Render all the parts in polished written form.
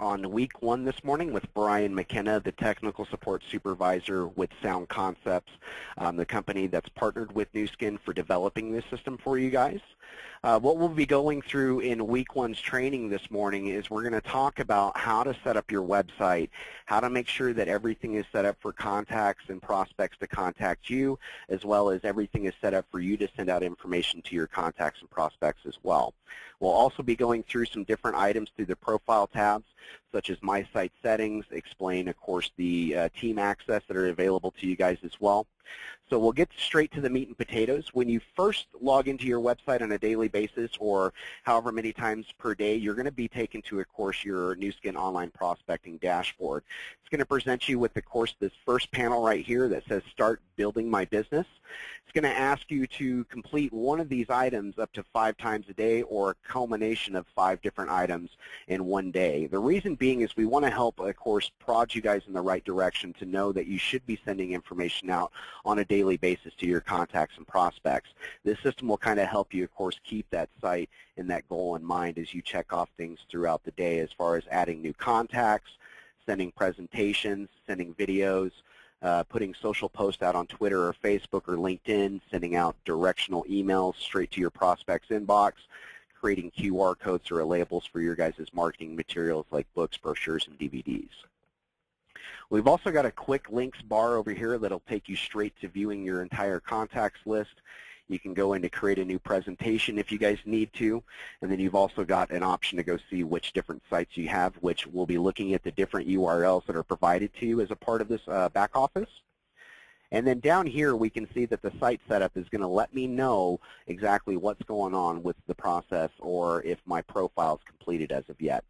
on week 1 this morning with Brian McKenna, the Technical Support Supervisor with Sound Concepts, the company that's partnered with Nu Skin for developing this system for you guys. What we'll be going through in week 1's training this morning is we're going to talk about how to set up your website, how to make sure that everything is set up for contacts and prospects to contact you, as well as everything is set up for you to send out information to your contacts and prospects as well. We'll also be going through some different items through the profile tabs, such as My Site Settings, explain, of course, the team access that are available to you guys as well. So we'll get straight to the meat and potatoes. When you first log into your website on a daily basis or however many times per day, you're going to be taken to, of course, your Nu Skin Online Prospecting dashboard. It's going to present you with, of course, this first panel right here that says Start Building My Business. It's going to ask you to complete one of these items up to 5 times a day or a culmination of 5 different items in one day. The reason being is we want to help, of course, prod you guys in the right direction to know that you should be sending information out on a daily basis to your contacts and prospects. This system will kind of help you, of course, keep that site and that goal in mind as you check off things throughout the day as far as adding new contacts, sending presentations, sending videos, putting social posts out on Twitter or Facebook or LinkedIn, sending out directional emails straight to your prospect's inbox, creating QR codes or labels for your guys' marketing materials like books, brochures, and DVDs. We've also got a quick links bar over here that'll take you straight to viewing your entire contacts list. You can go in to create a new presentation if you guys need to, and then you've also got an option to go see which different sites you have, which we'll be looking at the different URLs that are provided to you as a part of this back office. And then down here we can see that the site setup is going to let me know exactly what's going on with the process or if my profile is completed as of yet.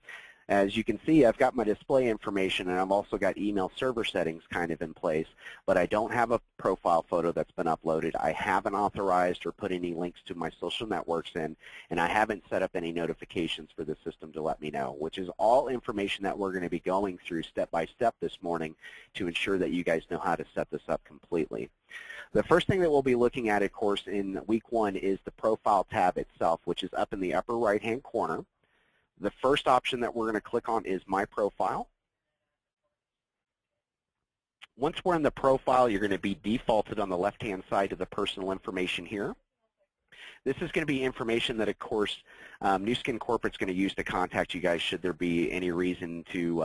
As you can see, I've got my display information and I've also got email server settings kind of in place, but I don't have a profile photo that's been uploaded. I haven't authorized or put any links to my social networks in, and I haven't set up any notifications for the system to let me know, which is all information that we're going to be going through step by step this morning to ensure that you guys know how to set this up completely. The first thing that we'll be looking at, of course, in week 1 is the profile tab itself, which is up in the upper right-hand corner. The first option that we're going to click on is My Profile. Once we're in the profile, you're going to be defaulted on the left-hand side to the personal information here. This is going to be information that, of course, Nu Skin Corporate's going to use to contact you guys should there be any reason to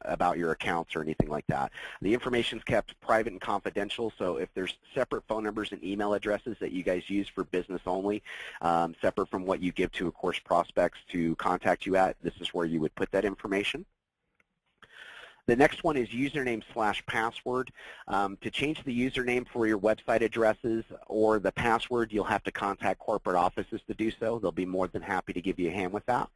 about your accounts or anything like that. The information is kept private and confidential, so if there's separate phone numbers and email addresses that you guys use for business only, separate from what you give to, of course, prospects to contact you at, this is where you would put that information. The next one is username/password. To change the username for your website addresses or the password, you'll have to contact corporate offices to do so. They'll be more than happy to give you a hand with that.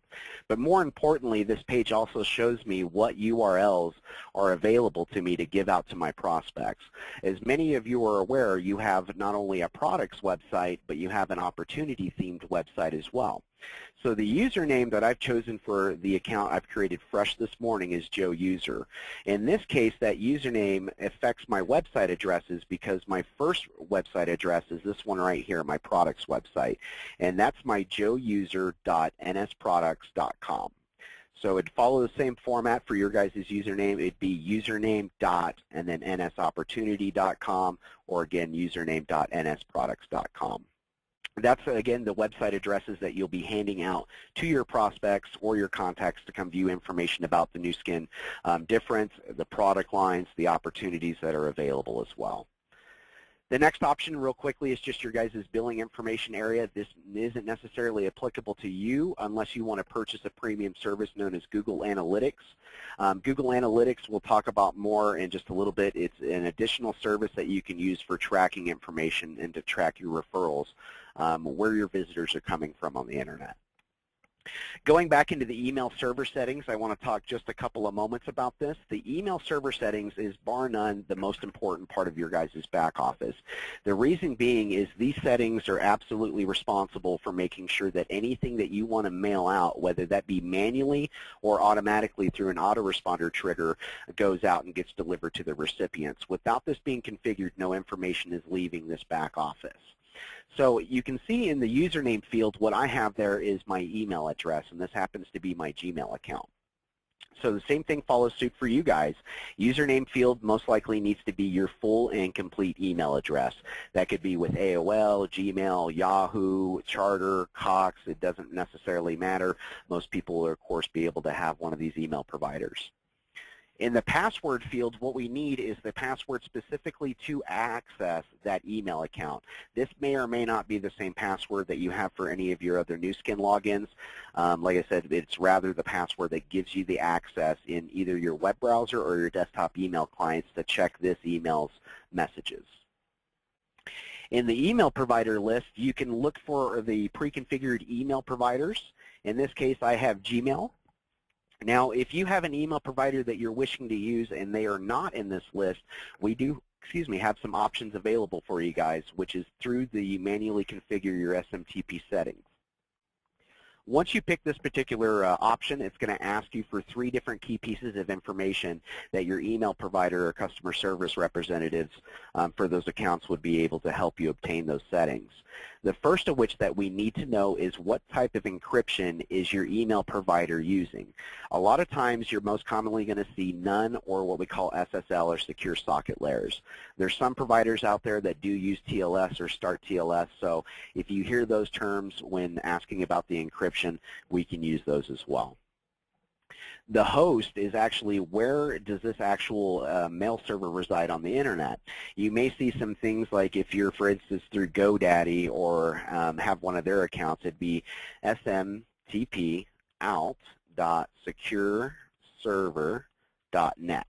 But more importantly, this page also shows me what URLs are available to me to give out to my prospects. As many of you are aware, you have not only a products website, but you have an opportunity-themed website as well. So the username that I've chosen for the account I've created fresh this morning is Joe User. In this case, that username affects my website addresses because my first website address is this one right here, my products website, and that's my joeuser.nsproducts.com. So it'd follow the same format for your guys' username. It'd be username dot and then nsopportunity.com, or again, username.nsproducts.com. That's, again, the website addresses that you'll be handing out to your prospects or your contacts to come view information about the Nu Skin difference, the product lines, the opportunities that are available as well. The next option, real quickly, is just your guys' billing information area. This isn't necessarily applicable to you unless you want to purchase a premium service known as Google Analytics. Google Analytics we'll talk about more in just a little bit. It's an additional service that you can use for tracking information and to track your referrals, where your visitors are coming from on the internet. Going back into the email server settings, I want to talk just a couple of moments about this. The email server settings is bar none the most important part of your guys' back office. The reason being is these settings are absolutely responsible for making sure that anything that you want to mail out, whether that be manually or automatically through an autoresponder trigger, goes out and gets delivered to the recipients. Without this being configured, no information is leaving this back office. So you can see in the username field what I have there is my email address, and this happens to be my Gmail account. So the same thing follows suit for you guys. Username field most likely needs to be your full and complete email address. That could be with AOL, Gmail, Yahoo, Charter, Cox. It doesn't necessarily matter. Most people will, of course, be able to have one of these email providers. In the password field, what we need is the password specifically to access that email account. This may or may not be the same password that you have for any of your other Nu Skin logins. Like I said, it's rather the password that gives you the access in either your web browser or your desktop email clients to check this email's messages. In the email provider list, you can look for the pre-configured email providers. In this case, I have Gmail. Now, if you have an email provider that you're wishing to use and they are not in this list, we do, have some options available for you guys, which is through the manually configure your SMTP settings. Once you pick this particular option, it's going to ask you for 3 different key pieces of information that your email provider or customer service representatives for those accounts would be able to help you obtain those settings. The first of which that we need to know is what type of encryption is your email provider using. A lot of times you're most commonly going to see none or what we call SSL or secure socket layers. There's some providers out there that do use TLS or start TLS, so if you hear those terms when asking about the encryption, we can use those as well. The host is actually where does this actual mail server reside on the internet. You may see some things like if you're, for instance, through GoDaddy or have one of their accounts, it'd be smtp.out.secureserver.net.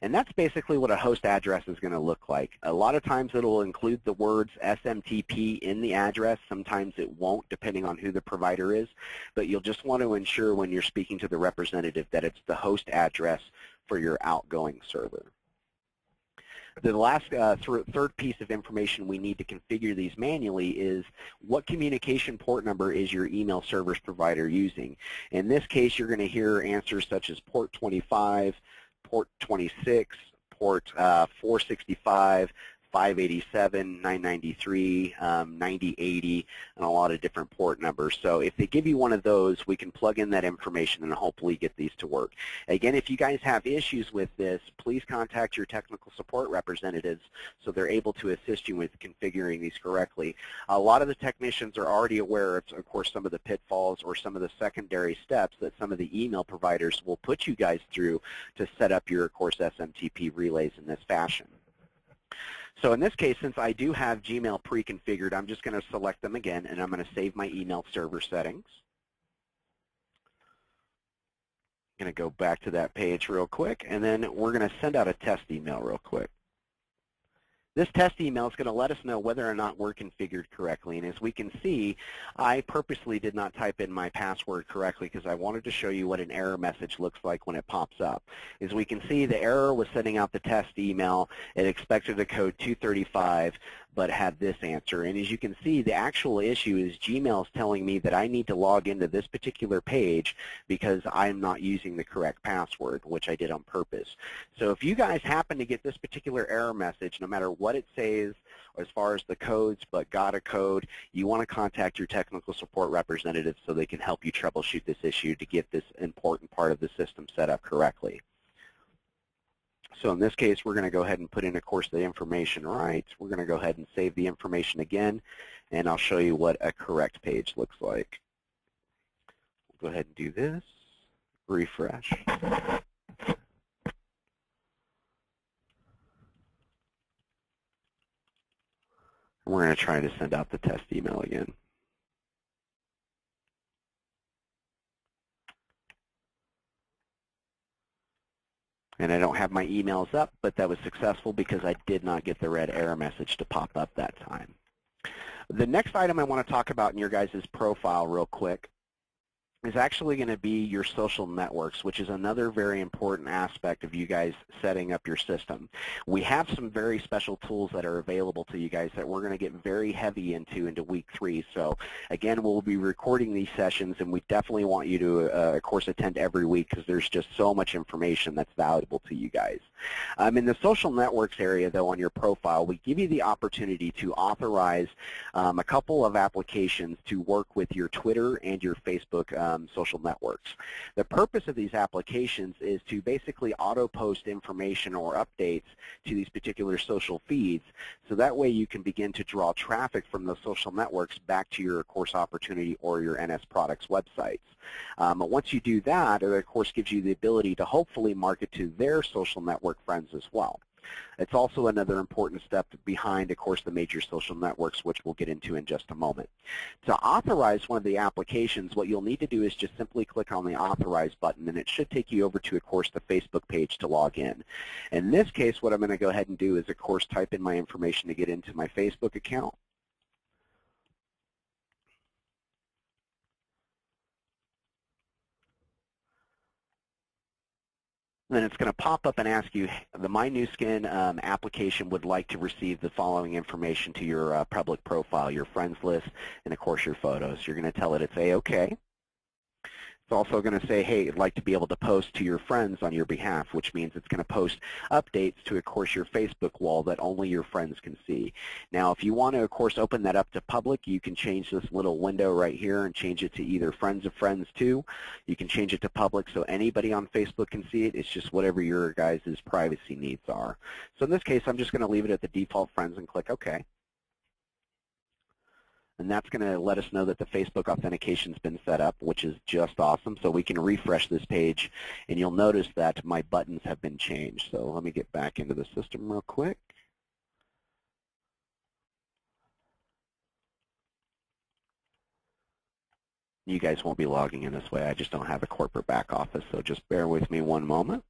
And that's basically what a host address is going to look like. A lot of times it will include the words SMTP in the address. Sometimes it won't, depending on who the provider is. But you'll just want to ensure when you're speaking to the representative that it's the host address for your outgoing server. The last third piece of information we need to configure these manually is what communication port number is your email service provider using. In this case, you're going to hear answers such as port 25, port 26, port 465, 587, 993, 9080, and a lot of different port numbers. So if they give you one of those, we can plug in that information and hopefully get these to work. Again, if you guys have issues with this, please contact your technical support representatives so they're able to assist you with configuring these correctly. A lot of the technicians are already aware of course, some of the pitfalls or some of the secondary steps that some of the email providers will put you guys through to set up your, of course, SMTP relays in this fashion. So in this case, since I do have Gmail pre-configured, I'm just going to select them again, and I'm going to save my email server settings. I'm going to go back to that page real quick, and then we're going to send out a test email real quick. This test email is going to let us know whether or not we're configured correctly. And as we can see, I purposely did not type in my password correctly because I wanted to show you what an error message looks like when it pops up. As we can see, the error was sending out the test email. It expected a code 235, but had this answer. And as you can see, the actual issue is Gmail is telling me that I need to log into this particular page because I'm not using the correct password, which I did on purpose. So if you guys happen to get this particular error message, no matter what it says as far as the codes, but got a code, you want to contact your technical support representative so they can help you troubleshoot this issue to get this important part of the system set up correctly. So in this case, we're going to go ahead and put in, of course, the information right. We're going to go ahead and save the information again, and I'll show you what a correct page looks like. We'll go ahead and do this. Refresh. We're going to try to send out the test email again. And I don't have my emails up, but that was successful because I did not get the red error message to pop up that time. The next item I want to talk about in your guys' profile real quick is actually going to be your social networks, which is another very important aspect of you guys setting up your system. We have some very special tools that are available to you guys that we're going to get very heavy into week 3. So again, we'll be recording these sessions, and we definitely want you to, of course, attend every week because there's just so much information that's valuable to you guys. In the social networks area, though, on your profile, we give you the opportunity to authorize a couple of applications to work with your Twitter and your Facebook social networks. The purpose of these applications is to basically auto-post information or updates to these particular social feeds, so that way you can begin to draw traffic from those social networks back to your course opportunity or your NS products websites. Once you do that, it of course gives you the ability to hopefully market to their social network friends as well. It's also another important step behind, of course, the major social networks, which we'll get into in just a moment. To authorize one of the applications, what you'll need to do is just simply click on the Authorize button, and it should take you over to, of course, the Facebook page to log in. In this case, what I'm going to go ahead and do is, of course, type in my information to get into my Facebook account. Then it's going to pop up and ask you, the My Nu Skin application would like to receive the following information to your public profile, your friends list, and of course your photos. You're going to tell it it's A-OK. It's also going to say, hey, I'd like to be able to post to your friends on your behalf, which means it's going to post updates to, of course, your Facebook wall that only your friends can see. Now, if you want to, of course, open that up to public, you can change this little window right here and change it to either friends of friends too. You can change it to public so anybody on Facebook can see it. It's just whatever your guys' privacy needs are. So in this case, I'm just going to leave it at the default friends and click OK. And that's going to let us know that the Facebook authentication's been set up, which is just awesome. So we can refresh this page, and you'll notice that my buttons have been changed. So let me get back into the system real quick. You guys won't be logging in this way. I just don't have a corporate back office, so just bear with me one moment.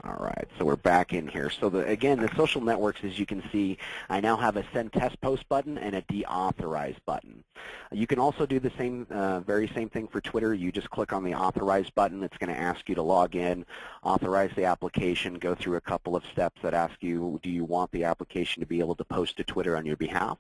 All right, so we're back in here. So again, the social networks, as you can see, I now have a Send Test Post button and a Deauthorize button. You can also do the same, very same thing for Twitter. You just click on the Authorize button. It's going to ask you to log in, authorize the application, go through a couple of steps that ask you, do you want the application to be able to post to Twitter on your behalf?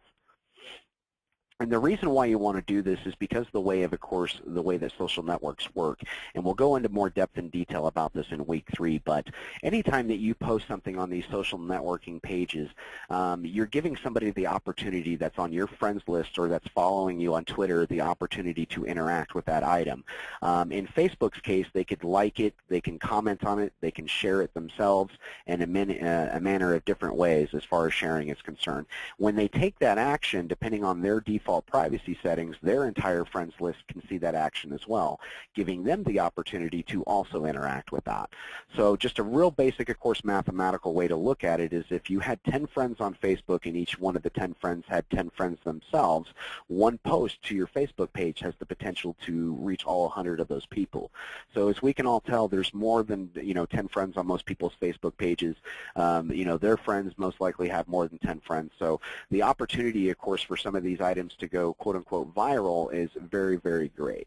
And the reason why you want to do this is because the way that social networks work, and we'll go into more depth and detail about this in week 3, but anytime that you post something on these social networking pages, you're giving somebody the opportunity that's on your friends list or that's following you on Twitter the opportunity to interact with that item. In Facebook's case, they could like it, they can comment on it, they can share it themselves in a manner of different ways as far as sharing is concerned. When they take that action, depending on their default privacy settings, their entire friends list can see that action as well, giving them the opportunity to also interact with that. So just a real basic, of course, mathematical way to look at it is if you had 10 friends on Facebook and each one of the 10 friends had 10 friends themselves, one post to your Facebook page has the potential to reach all 100 of those people. So as we can all tell, there's more than 10 friends on most people's Facebook pages. Their friends most likely have more than 10 friends. So the opportunity, of course, for some of these items to go quote-unquote viral is very, very great.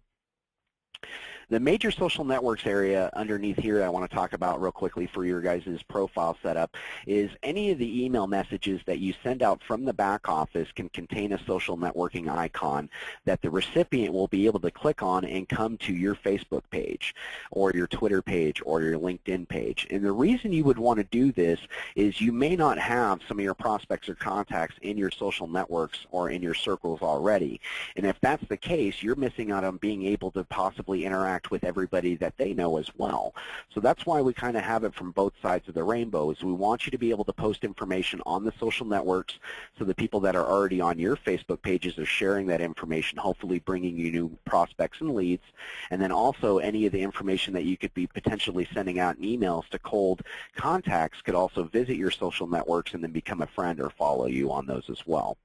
The major social networks area underneath here I want to talk about real quickly for your guys' profile setup is any of the email messages that you send out from the back office can contain a social networking icon that the recipient will be able to click on and come to your Facebook page or your Twitter page or your LinkedIn page. And the reason you would want to do this is you may not have some of your prospects or contacts in your social networks or in your circles already. And if that's the case, you're missing out on being able to possibly interact with everybody that they know as well. So that's why we kind of have it from both sides of the rainbow, is we want you to be able to post information on the social networks so the people that are already on your Facebook pages are sharing that information, hopefully bringing you new prospects and leads, and then also any of the information that you could be potentially sending out in emails to cold contacts could also visit your social networks and then become a friend or follow you on those as well.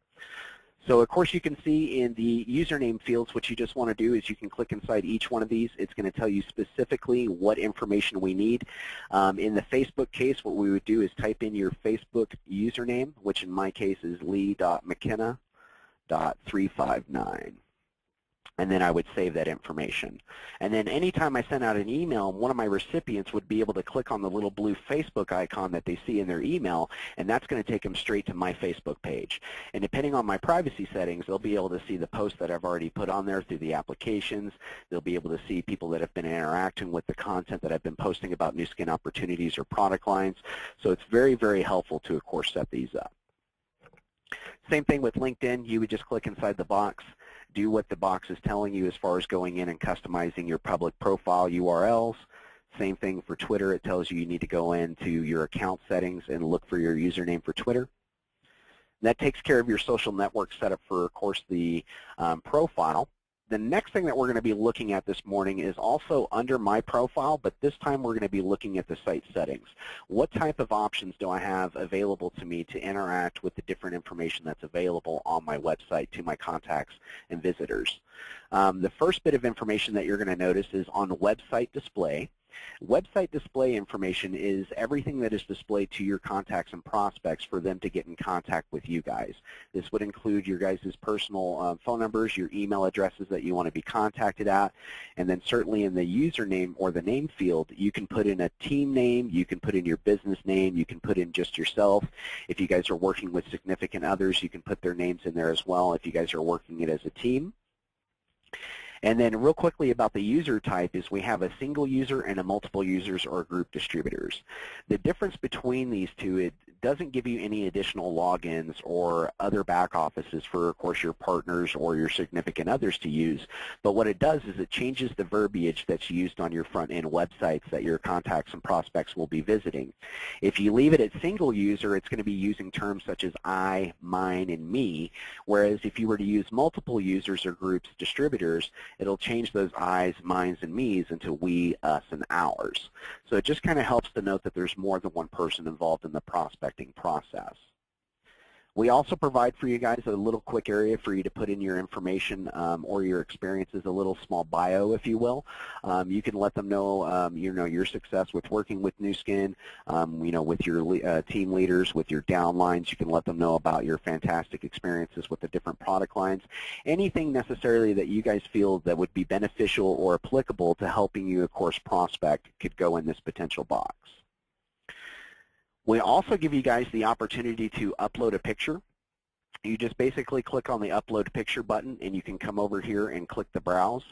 So of course you can see in the username fields what you just want to do is you can click inside each one of these. It's going to tell you specifically what information we need. In the Facebook case, what we would do is type in your Facebook username, which in my case is lee.mckenna.359. And then I would save that information. And then anytime I send out an email, one of my recipients would be able to click on the little blue Facebook icon that they see in their email, and that's going to take them straight to my Facebook page. And depending on my privacy settings, they'll be able to see the posts that I've already put on there through the applications. They'll be able to see people that have been interacting with the content that I've been posting about Nu Skin opportunities or product lines. So it's very, very helpful to, of course, set these up. Same thing with LinkedIn. You would just click inside the box, do what the box is telling you as far as going in and customizing your public profile URLs. Same thing for Twitter. It tells you you need to go into your account settings and look for your username for Twitter. That takes care of your social network setup for, of course, the profile. The next thing that we're going to be looking at this morning is also under my profile, but this time we're going to be looking at the site settings. What type of options do I have available to me to interact with the different information that's available on my website to my contacts and visitors? The first bit of information that you're going to notice is on website display. Website display information is everything that is displayed to your contacts and prospects for them to get in contact with you guys. This would include your guys' personal phone numbers, your email addresses that you want to be contacted at, and then certainly in the username or the name field, you can put in a team name, you can put in your business name, you can put in just yourself. If you guys are working with significant others, you can put their names in there as well if you guys are working it as a team. And then real quickly about the user type is we have a single user and a multiple users or group distributors. The difference between these two, it doesn't give you any additional logins or other back offices for, of course, your partners or your significant others to use. But what it does is it changes the verbiage that's used on your front-end websites that your contacts and prospects will be visiting. If you leave it at single user, it's going to be using terms such as I, mine, and me, whereas if you were to use multiple users or groups distributors, it'll change those I's, mines, and me's into we, us, and ours. So it just kind of helps to note that there's more than one person involved in the prospecting process. We also provide for you guys a little quick area for you to put in your information or your experiences, a little small bio, if you will. You can let them know, your success with working with Nu Skin, with your team leaders, with your downlines. You can let them know about your fantastic experiences with the different product lines. Anything necessarily that you guys feel that would be beneficial or applicable to helping you, of course, prospect could go in this potential box. We also give you guys the opportunity to upload a picture. You just basically click on the upload picture button and you can come over here and click the browse.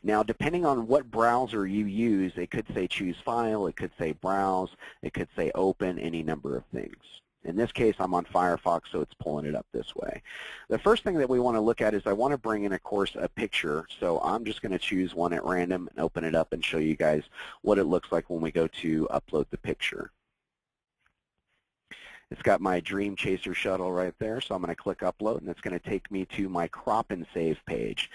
Now depending on what browser you use, it could say choose file, it could say browse, it could say open, any number of things. In this case I'm on Firefox, so it's pulling it up this way. The first thing that we want to look at is I want to bring in, of course, a picture. So I'm just going to choose one at random and open it up and show you guys what it looks like when we go to upload the picture. It's got my Dream Chaser shuttle right there, so I'm going to click Upload, and it's going to take me to my Crop and Save page.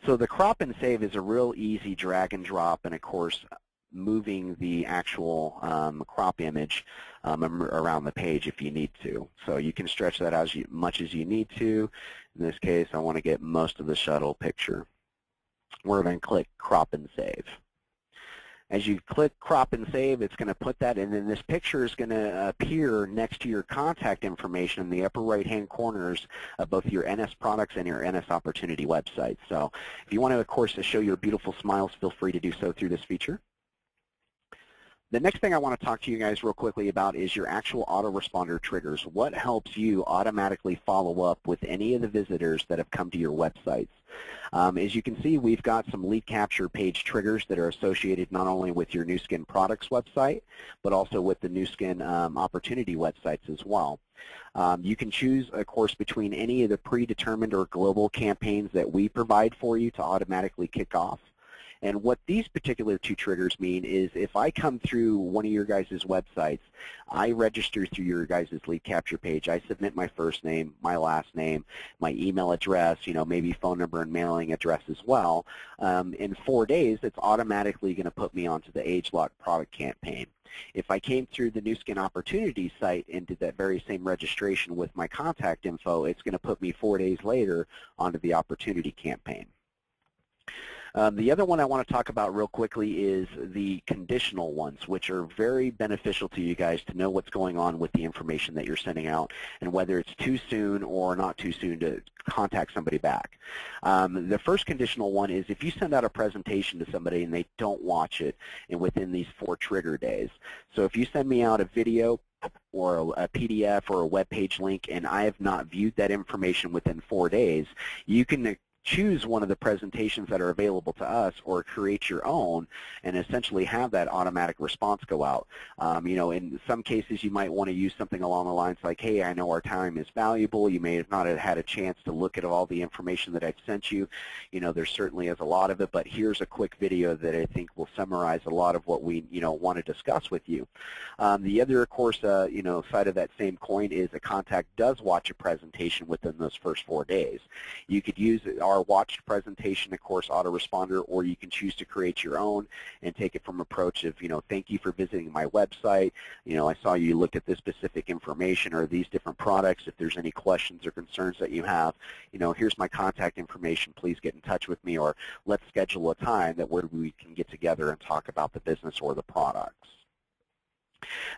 So the Crop and Save is a real easy drag and drop, and of course moving the actual crop image around the page if you need to. So you can stretch that out as much as you need to. In this case, I want to get most of the shuttle picture. We're going to click Crop and Save. As you click Crop and Save, it's going to put that, and then this picture is going to appear next to your contact information in the upper right-hand corners of both your NS Products and your NS Opportunity website. So if you want to, of course, to show your beautiful smiles, feel free to do so through this feature. The next thing I want to talk to you guys real quickly about is your actual autoresponder triggers. What helps you automatically follow up with any of the visitors that have come to your websites? As you can see, we've got some lead capture page triggers that are associated not only with your Nu Skin Products website, but also with the Nu Skin Opportunity websites as well. You can choose, of course, between any of the predetermined or global campaigns that we provide for you to automatically kick off. And what these particular two triggers mean is if I come through one of your guys' websites, I register through your guys' lead capture page. I submit my first name, my last name, my email address, maybe phone number and mailing address as well. In 4 days, it's automatically going to put me onto the ageLOC product campaign. If I came through the Nu Skin Opportunity site and did that very same registration with my contact info, it's going to put me 4 days later onto the Opportunity campaign. The other one I want to talk about real quickly is the conditional ones, which are very beneficial to you guys to know what's going on with the information that you're sending out and whether it's too soon or not too soon to contact somebody back. The first conditional one is if you send out a presentation to somebody and they don't watch it within these 4 trigger days. So if you send me out a video or a PDF or a web page link and I have not viewed that information within 4 days, you can choose one of the presentations that are available to us or create your own and essentially have that automatic response go out. You know, in some cases you might want to use something along the lines like, hey, I know our time is valuable. You may have not had a chance to look at all the information that I've sent you. You know, there certainly is a lot of it, but here's a quick video that I think will summarize a lot of what we, you know, want to discuss with you. The other, of course, you know, side of that same coin is a contact does watch a presentation within those first 4 days. You could use our watched presentation, of course, autoresponder, or you can choose to create your own and take it from approach of, you know, thank you for visiting my website. You know, I saw you looked at this specific information or these different products. If there's any questions or concerns that you have, you know, here's my contact information. Please get in touch with me, or let's schedule a time that where we can get together and talk about the business or the products.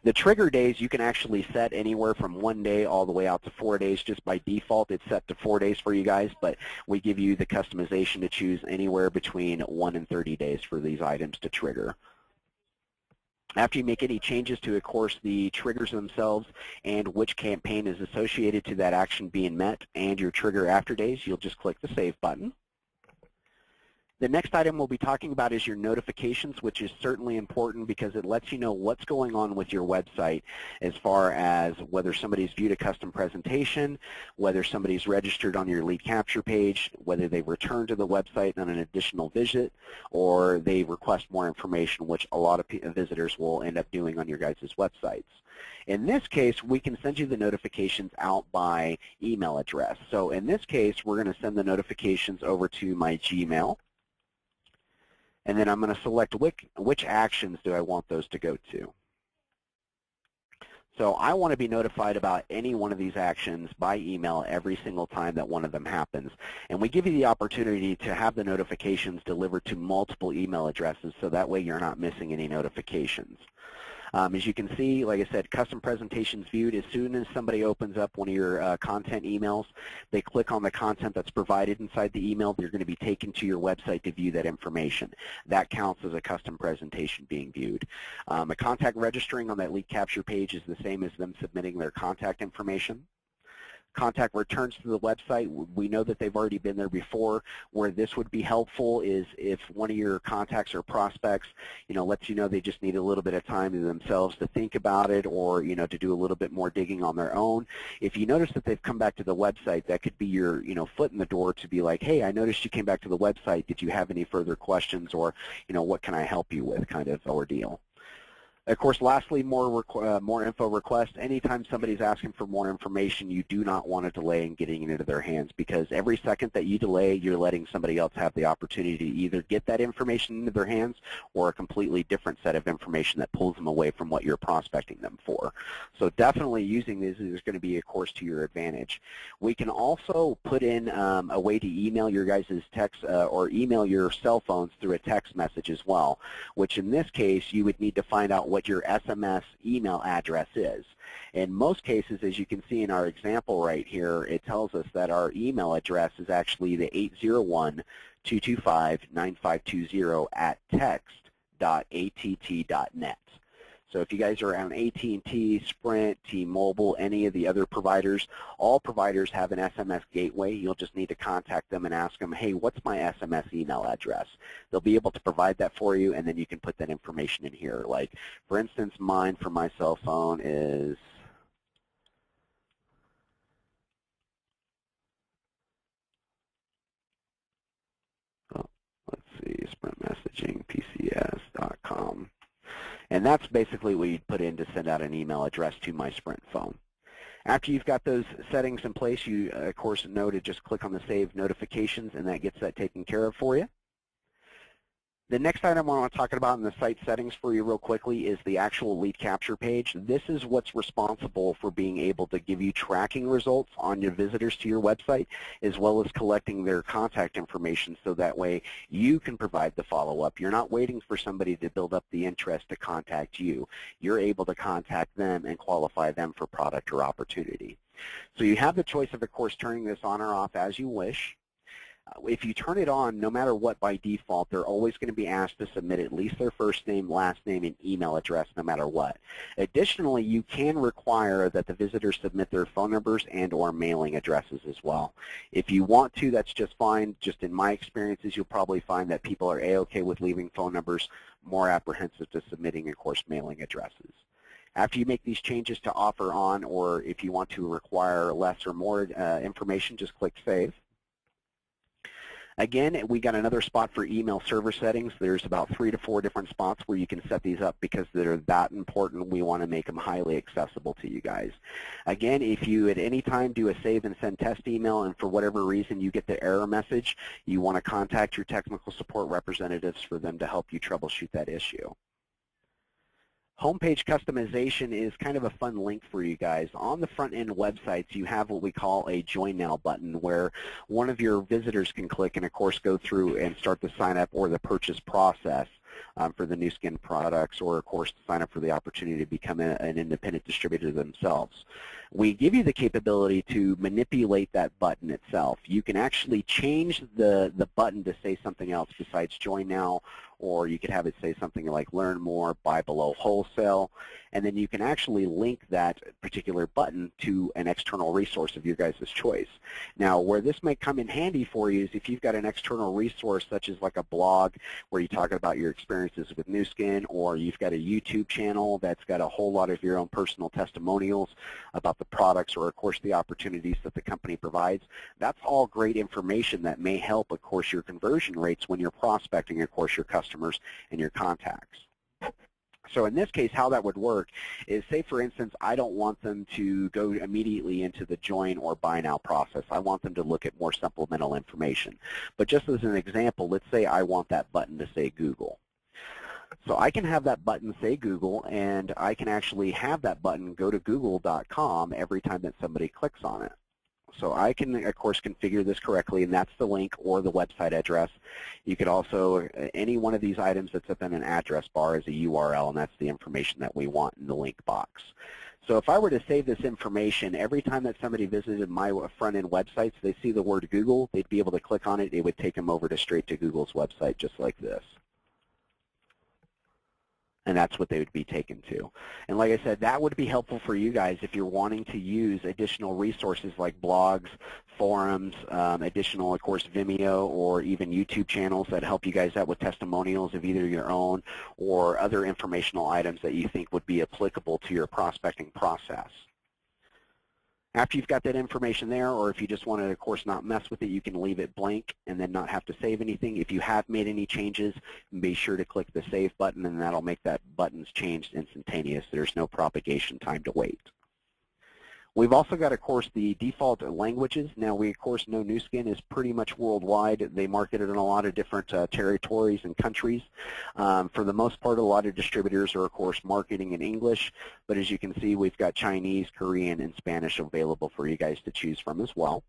The trigger days you can actually set anywhere from 1 day all the way out to 4 days. Just by default, it's set to 4 days for you guys, but we give you the customization to choose anywhere between 1 and 30 days for these items to trigger. After you make any changes to, of course, the triggers themselves and which campaign is associated to that action being met and your trigger after days, you'll just click the Save button. The next item we'll be talking about is your notifications, which is certainly important because it lets you know what's going on with your website as far as whether somebody's viewed a custom presentation, whether somebody's registered on your lead capture page, whether they return to the website on an additional visit, or they request more information, which a lot of visitors will end up doing on your guys' websites. In this case, we can send you the notifications out by email address. So in this case, we're going to send the notifications over to my Gmail. And then I'm going to select which actions do I want those to go to. So I want to be notified about any one of these actions by email every single time that one of them happens. And we give you the opportunity to have the notifications delivered to multiple email addresses, so that way you're not missing any notifications. As you can see, like I said, custom presentations viewed. As soon as somebody opens up one of your content emails, they click on the content that's provided inside the email, they're going to be taken to your website to view that information. That counts as a custom presentation being viewed. A contact registering on that lead capture page is the same as them submitting their contact information. Contact returns to the website. We know that they've already been there before. Where this would be helpful is if one of your contacts or prospects, you know, lets you know they just need a little bit of time to themselves to think about it, or, you know, to do a little bit more digging on their own. If you notice that they've come back to the website, that could be your, you know, foot in the door to be like, hey, I noticed you came back to the website. Did you have any further questions, or, you know, what can I help you with, kind of ordeal. Of course, lastly, more info requests. Anytime somebody's asking for more information, you do not want to delay in getting it into their hands, because every second that you delay, you're letting somebody else have the opportunity to either get that information into their hands or a completely different set of information that pulls them away from what you're prospecting them for. So definitely using this is going to be, of course, to your advantage. We can also put in a way to email your guys' text or email your cell phones through a text message as well, which in this case you would need to find out what your SMS email address is. In most cases, as you can see in our example right here, it tells us that our email address is actually the 801-225-9520 at text.att.net. So if you guys are on AT&T, Sprint, T-Mobile, any of the other providers, all providers have an SMS gateway. You'll just need to contact them and ask them, hey, what's my SMS email address? They'll be able to provide that for you, and then you can put that information in here. Like, for instance, mine for my cell phone is Sprint messaging, PCS.com. And that's basically what you'd put in to send out an email address to my Sprint phone. After you've got those settings in place, you, of course, know to just click on the Save Notifications, and that gets that taken care of for you. The next item I want to talk about in the site settings for you real quickly is the actual lead capture page. This is what's responsible for being able to give you tracking results on your visitors to your website, as well as collecting their contact information, so that way you can provide the follow-up. You're not waiting for somebody to build up the interest to contact you. You're able to contact them and qualify them for product or opportunity. So you have the choice of course, turning this on or off as you wish. If you turn it on, no matter what, by default, they're always going to be asked to submit at least their first name, last name, and email address no matter what. Additionally, you can require that the visitors submit their phone numbers and or mailing addresses as well. If you want to, that's just fine. Just in my experiences, you'll probably find that people are A-okay with leaving phone numbers, more apprehensive to submitting, of course, mailing addresses. After you make these changes to offer on, or if you want to require less or more information, just click Save. Again, we got another spot for email server settings. There's about 3 to 4 different spots where you can set these up because they're that important. We want to make them highly accessible to you guys. Again, if you at any time do a save and send test email and for whatever reason you get the error message, you want to contact your technical support representatives for them to help you troubleshoot that issue. Homepage customization is kind of a fun link for you guys. On the front-end websites, you have what we call a Join Now button where one of your visitors can click and, of course, go through and start the sign-up or the purchase process for the Nu Skin products, or, of course, sign up for the opportunity to become an independent distributor themselves. We give you the capability to manipulate that button itself. You can actually change the button to say something else besides Join Now, or you could have it say something like Learn More, Buy Below Wholesale, and then you can actually link that particular button to an external resource of your guys' choice. Now, where this may come in handy for you is if you've got an external resource such as like a blog where you talk about your experiences with Nu Skin, or you've got a YouTube channel that's got a whole lot of your own personal testimonials about the products or, of course, the opportunities that the company provides. That's all great information that may help, of course, your conversion rates when you're prospecting, of course, your customers and your contacts. So in this case, how that would work is, say, for instance, I don't want them to go immediately into the join or buy now process. I want them to look at more supplemental information. But just as an example, let's say I want that button to say Google. So I can have that button say Google, and I can actually have that button go to google.com every time that somebody clicks on it. So I can, of course, configure this correctly, and that's the link or the website address. You could also, any one of these items that's up in an address bar is a URL, and that's the information that we want in the link box. So if I were to save this information, every time that somebody visited my front-end websites, they see the word Google, they'd be able to click on it. It would take them over to straight to Google's website just like this. And that's what they would be taken to. And like I said, that would be helpful for you guys if you're wanting to use additional resources like blogs, forums, additional, of course, Vimeo, or even YouTube channels that help you guys out with testimonials of either your own or other informational items that you think would be applicable to your prospecting process. After you've got that information there, or if you just want to, of course, not mess with it, you can leave it blank and then not have to save anything. If you have made any changes, be sure to click the Save button, and that'll make that button's changed instantaneous. There's no propagation time to wait. We've also got, of course, the default languages. Now, we, of course, know Nu Skin is pretty much worldwide. They market it in a lot of different territories and countries. For the most part, a lot of distributors are, of course, marketing in English. But as you can see, we've got Chinese, Korean, and Spanish available for you guys to choose from as well.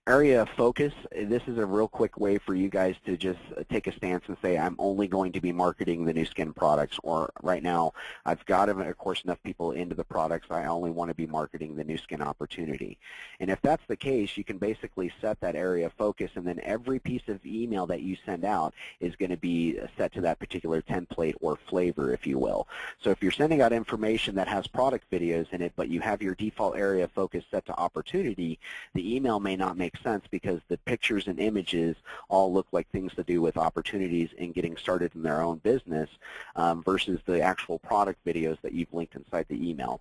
Area of focus, this is a real quick way for you guys to just take a stance and say, I'm only going to be marketing the Nu Skin products, or right now I've got, of course, enough people into the products, I only want to be marketing the Nu Skin opportunity. And if that's the case, you can basically set that area of focus, and then every piece of email that you send out is going to be set to that particular template or flavor, if you will. So if you're sending out information that has product videos in it, but you have your default area of focus set to opportunity, the email may not make sense because the pictures and images all look like things to do with opportunities in getting started in their own business versus the actual product videos that you've linked inside the email.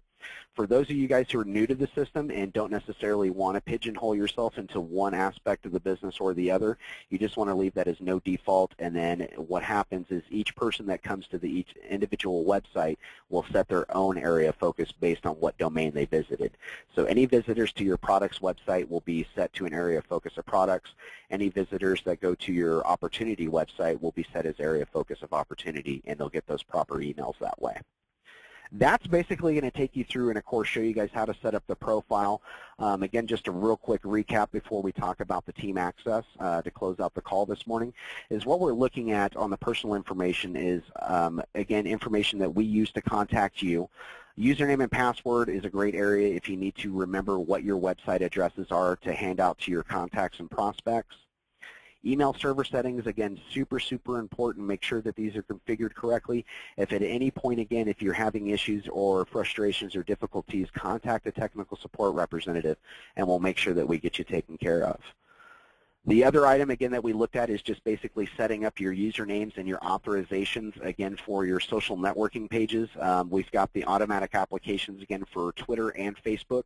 For those of you guys who are new to the system and don't necessarily want to pigeonhole yourself into one aspect of the business or the other, you just want to leave that as no default, and then what happens is each person that comes to each individual website will set their own area of focus based on what domain they visited. So any visitors to your products website will be set to an area of focus of products. Any visitors that go to your opportunity website will be set as area of focus of opportunity, and they'll get those proper emails that way. That's basically going to take you through and, of course, show you guys how to set up the profile. Again, just a real quick recap before we talk about the team access to close out the call this morning is what we're looking at on the personal information is, again, information that we use to contact you. Username and password is a great area if you need to remember what your website addresses are to hand out to your contacts and prospects. Email server settings, again, super, super important. Make sure that these are configured correctly. If at any point, again, if you're having issues or frustrations or difficulties, contact a technical support representative, and we'll make sure that we get you taken care of. The other item, again, that we looked at is just basically setting up your usernames and your authorizations, again, for your social networking pages. We've got the automatic applications, again, for Twitter and Facebook,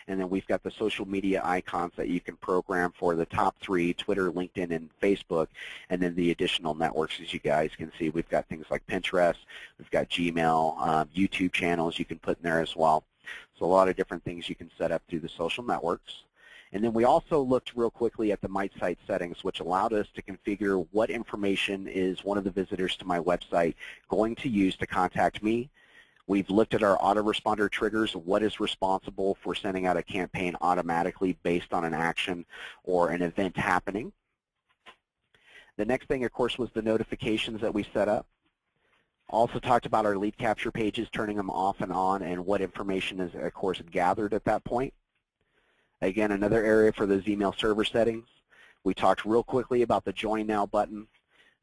and then we've got the social media icons that you can program for the top 3, Twitter, LinkedIn, and Facebook, and then the additional networks, as you guys can see. We've got things like Pinterest, we've got Gmail, YouTube channels you can put in there as well. So a lot of different things you can set up through the social networks. And then we also looked real quickly at the MiteSite settings, which allowed us to configure what information is one of the visitors to my website going to use to contact me. We've looked at our autoresponder triggers, what is responsible for sending out a campaign automatically based on an action or an event happening. The next thing, of course, was the notifications that we set up. Also talked about our lead capture pages, turning them off and on, and what information is, of course, gathered at that point. Again, another area for those email server settings. We talked real quickly about the Join Now button.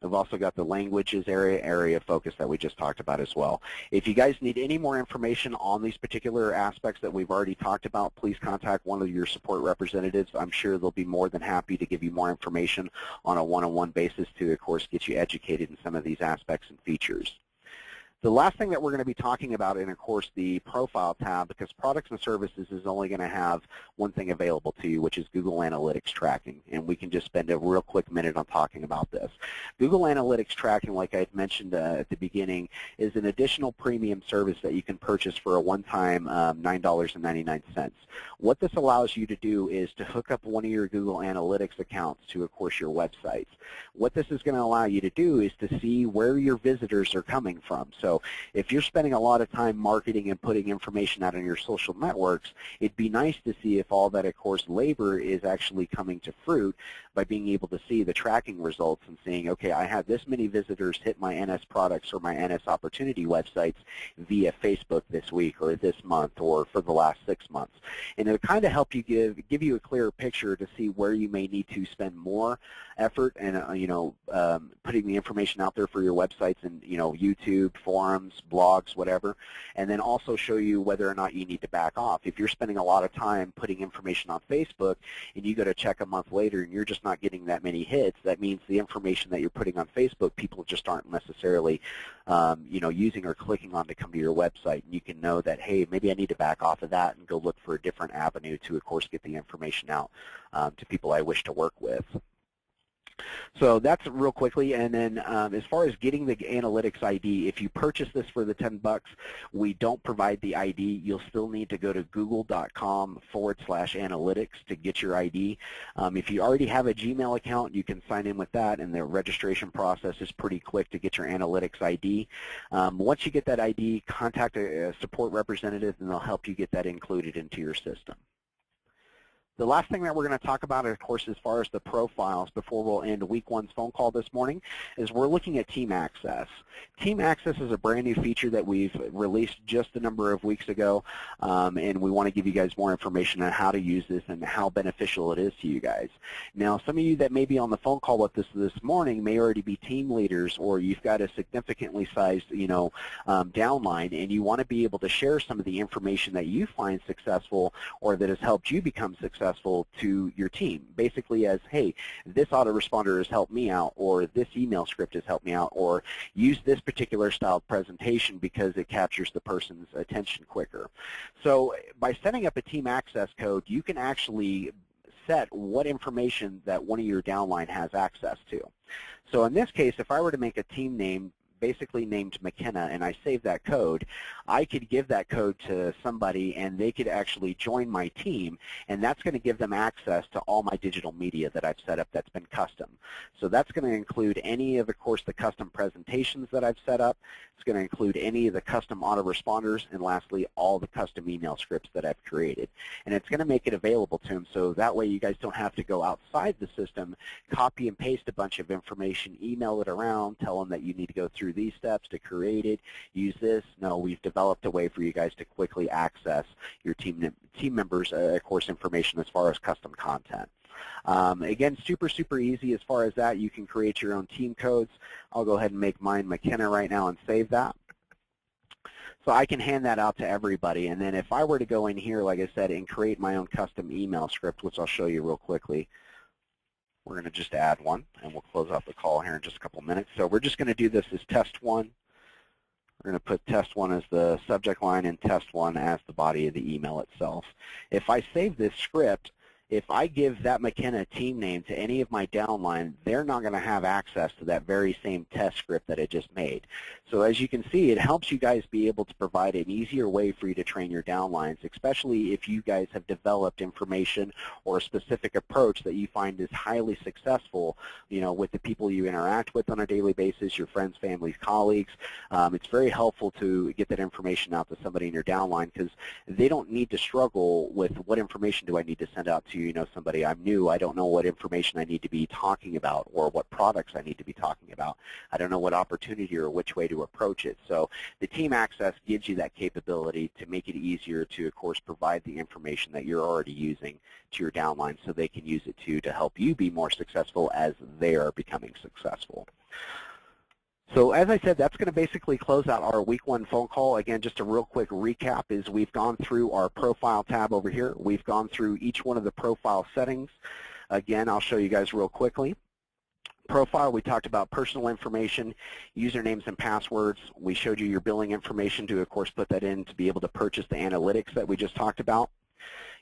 We've also got the languages area of focus that we just talked about as well. If you guys need any more information on these particular aspects that we've already talked about, please contact one of your support representatives. I'm sure they'll be more than happy to give you more information on a one-on-one basis to, of course, get you educated in some of these aspects and features. The last thing that we're going to be talking about in, of course, the Profile tab, because Products and Services is only going to have one thing available to you, which is Google Analytics tracking, and we can just spend a real quick minute on talking about this. Google Analytics tracking, like I had mentioned at the beginning, is an additional premium service that you can purchase for a one-time $9.99. What this allows you to do is to hook up one of your Google Analytics accounts to, of course, your websites. What this is going to allow you to do is to see where your visitors are coming from. So if you're spending a lot of time marketing and putting information out on your social networks, it'd be nice to see if all that, of course, labor is actually coming to fruit by being able to see the tracking results and saying, okay, I had this many visitors hit my NS Products or my NS Opportunity websites via Facebook this week or this month or for the last 6 months. And it'll kind of help you give you a clearer picture to see where you may need to spend more effort and, putting the information out there for your websites and, YouTube, forums, blogs, whatever, and then also show you whether or not you need to back off. If you're spending a lot of time putting information on Facebook and you go to check a month later and you're just not getting that many hits, that means the information that you're putting on Facebook, people just aren't necessarily, using or clicking on to come to your website. And you can know that, hey, maybe I need to back off of that and go look for a different avenue to, of course, get the information out to people I wish to work with. So that's real quickly, and then as far as getting the analytics ID, if you purchase this for the $10, we don't provide the ID. You'll still need to go to google.com/analytics to get your ID. If you already have a Gmail account, you can sign in with that, and the registration process is pretty quick to get your analytics ID. Once you get that ID, contact a support representative, and they'll help you get that included into your system. The last thing that we're going to talk about, of course, as far as the profiles before we'll end week one's phone call this morning, is we're looking at Team Access. Team Access is a brand new feature that we've released just a number of weeks ago, and we want to give you guys more information on how to use this and how beneficial it is to you guys. Now, some of you that may be on the phone call with us this morning may already be team leaders, or you've got a significantly sized, downline, and you want to be able to share some of the information that you find successful or that has helped you become successful to your team, basically as, hey, this autoresponder has helped me out, or this email script has helped me out, or use this particular style of presentation because it captures the person's attention quicker. So by setting up a Team Access code, you can actually set what information that one of your downline has access to. So in this case, if I were to make a team name basically named McKenna, and I save that code, I could give that code to somebody and they could actually join my team, and that's going to give them access to all my digital media that I've set up that's been custom. So that's going to include any of course, the custom presentations that I've set up. It's going to include any of the custom autoresponders, and lastly, all the custom email scripts that I've created. And it's going to make it available to them, so that way you guys don't have to go outside the system, copy and paste a bunch of information, email it around, tell them that you need to go through through these steps to create it, use this. No, we've developed a way for you guys to quickly access your team members' course information as far as custom content. Again, super easy as far as that. You can create your own team codes. I'll go ahead and make mine McKenna right now and save that. So I can hand that out to everybody, and then if I were to go in here, like I said, and create my own custom email script, which I'll show you real quickly, we're going to just add one, and we'll close out the call here in just a couple minutes. So we're just going to do this as test 1. We're going to put test 1 as the subject line and test 1 as the body of the email itself. If I save this script, if I give that McKenna team name to any of my downline, they're not going to have access to that very same test script that I just made. So as you can see, it helps you guys be able to provide an easier way for you to train your downlines, especially if you guys have developed information or a specific approach that you find is highly successful, you know, with the people you interact with on a daily basis, your friends, families, colleagues. It's very helpful to get that information out to somebody in your downline because they don't need to struggle with what information do I need to send out to you know, somebody I'm new, I don't know what information I need to be talking about or what products I need to be talking about. I don't know what opportunity or which way to approach it. So the team access gives you that capability to make it easier to, of course, provide the information that you're already using to your downline so they can use it too to help you be more successful as they are becoming successful. So as I said, that's going to basically close out our week 1 phone call. Again, just a real quick recap is we've gone through our profile tab over here. We've gone through each one of the profile settings. Again, I'll show you guys real quickly. Profile, we talked about personal information, usernames and passwords. We showed you your billing information to, of course, put that in to be able to purchase the analytics that we just talked about.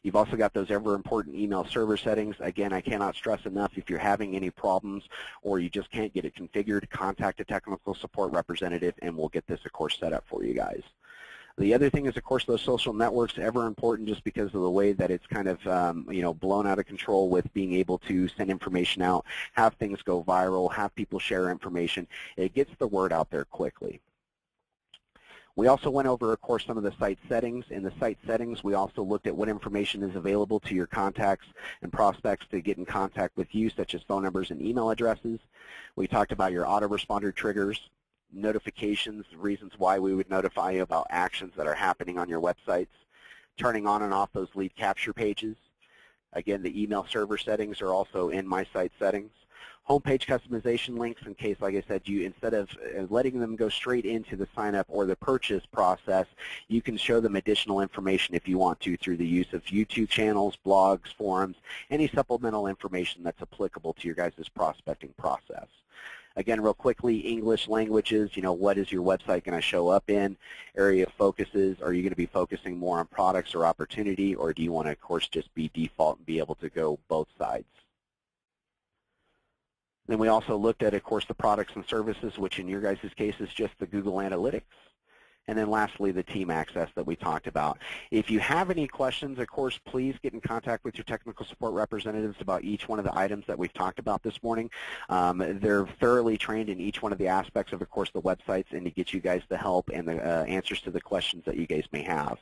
You've also got those ever-important email server settings. Again, I cannot stress enough, if you're having any problems or you just can't get it configured, contact a technical support representative and we'll get this, of course, set up for you guys. The other thing is, of course, those social networks, ever important just because of the way that it's kind of, you know, blown out of control with being able to send information out, have things go viral, have people share information. It gets the word out there quickly. We also went over, of course, some of the site settings. In the site settings, we also looked at what information is available to your contacts and prospects to get in contact with you, such as phone numbers and email addresses. We talked about your autoresponder triggers, notifications, reasons why we would notify you about actions that are happening on your websites, turning on and off those lead capture pages. Again, the email server settings are also in my site settings. Homepage customization links in case, like I said, you instead of letting them go straight into the sign-up or the purchase process, you can show them additional information if you want to through the use of YouTube channels, blogs, forums, any supplemental information that's applicable to your guys' prospecting process. Again, real quickly, English languages, you know, what is your website going to show up in? Area of focuses, are you going to be focusing more on products or opportunity, or do you want to, of course, just be default and be able to go both sides? Then we also looked at, of course, the products and services, which in your guys' case is just the Google Analytics. And then lastly, the team access that we talked about. If you have any questions, of course, please get in contact with your technical support representatives about each one of the items that we've talked about this morning. They're thoroughly trained in each one of the aspects of course, the websites and to get you guys the help and the answers to the questions that you guys may have.